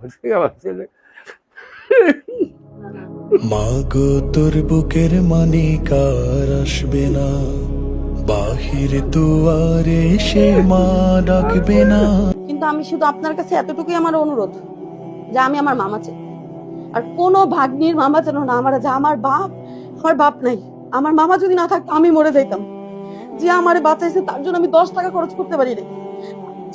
আমার ছেলে মা গো তোর বুকের মানিক আর আসবে না, বাহির দুয়ারে সে মা ডাকবে না। কিন্তু আমি শুধু আপনার কাছে এতটুকুই আমার অনুরোধ যে আমি আমার মামা চাই। আর কোনো ভাগ্নির মামা যেন না আমার, যে আমার বাপ নাই। আমার মামা যদি না থাকতো আমি মরে যাইতাম। যে আমারে বাঁচাইছে তার জন্য আমি 10 টাকা খরচ করতে পারি না।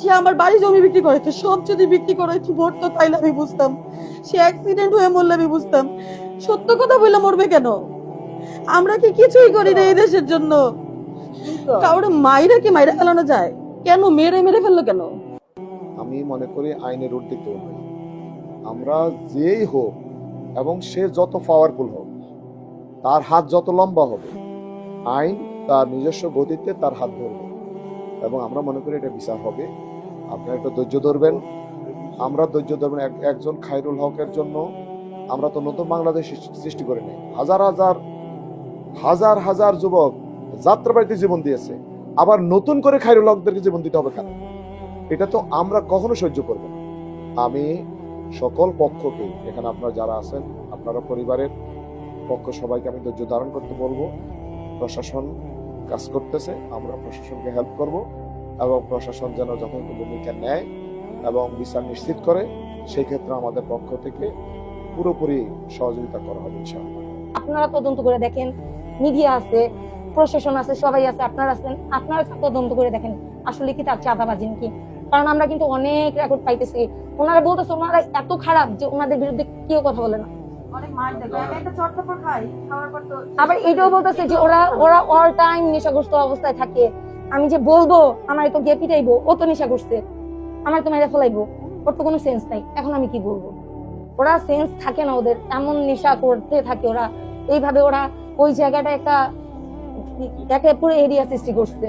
যে আমার বাড়ি জমি বিক্রি করেছে, সব যদি বিক্রি করেছে ভরতো তাইলে আমি বুঝতাম। সে অ্যাক্সিডেন্ট হয়ে মরলে আমি বুঝতাম। সত্য কথা বললে মরবে কেন? আমরা কি কিছুই করি না এই দেশের জন্য? কাউরে মাইরা কি মাইরা ফেলানো যায়? কেন মেরে ফেললো কেন? আমি মনে করি আইনের ঊর্ধ্বে নয়। আমরা যেই হোক এবং সে যত পাওয়ারফুল হোক, তার হাত যত লম্বা হবে, আইন তার নিজস্ব গতিতে তার হাত ধরবে এবং আমরা মনে করি এটা বিচার হবে। আপনারা একটু ধৈর্য ধরবেন, আমরা ধৈর্য ধরবেন। একজন খায়রুল হকের জন্য আমরা তো নতুন বাংলাদেশ সৃষ্টি করে নেই। হাজার হাজার যুবক যাত্রাবাড়িতে জীবন দিয়েছে, আবার নতুন করে খায়রুল হকদেরকে জীবন দিতে হবে কেন? এটা তো আমরা কখনো সহ্য করব না। আমি সকল পক্ষকে, এখানে আপনারা যারা আছেন, আপনারা পরিবারের পক্ষ সবাইকে আমি ধৈর্য ধারণ করতে বলবো। প্রশাসন কাজ করতেছে, আমরা প্রশাসনকে হেল্প করব এবং প্রশাসন যেন যথাযথ ভূমিকা নেয় এবং বিচার নিশ্চিত করে, সেই ক্ষেত্রে আমাদের পক্ষ থেকে পুরোপুরি সহযোগিতা করা হবে ইনশাআল্লাহ। আপনারা তদন্ত করে দেখেন, মিডিয়া আছে, প্রশাসন আছে, সবাই আছে, আপনারা আছেন, আপনারা তদন্ত করে দেখেন আসলে কি তার চাঁদাবাজি নাকি। কারণ আমরা কিন্তু অনেক রেকর্ড পাইতেছি, ওনারা বলতেছে ওনারা এত খারাপ যে ওনাদের বিরুদ্ধে কেউ কথা বলে না। আবার এটাও বলতেছে যে ওরা অল টাইম নেশাগ্রস্ত অবস্থায় থাকে। আমি যে বলবো আমার তো গিয়ে পিটাইবো, ও তো নেশা করছে, আমার তো মেরে ফেলাইবো, ওর তো কোনো সেন্স নাই। এখন আমি কি বলবো? ওরা সেন্স থাকে না, ওদের এমন নেশা করতে থাকে ওরা, এইভাবে ওরা ওই জায়গাটা একটা পুরো এরিয়া সৃষ্টি করছে।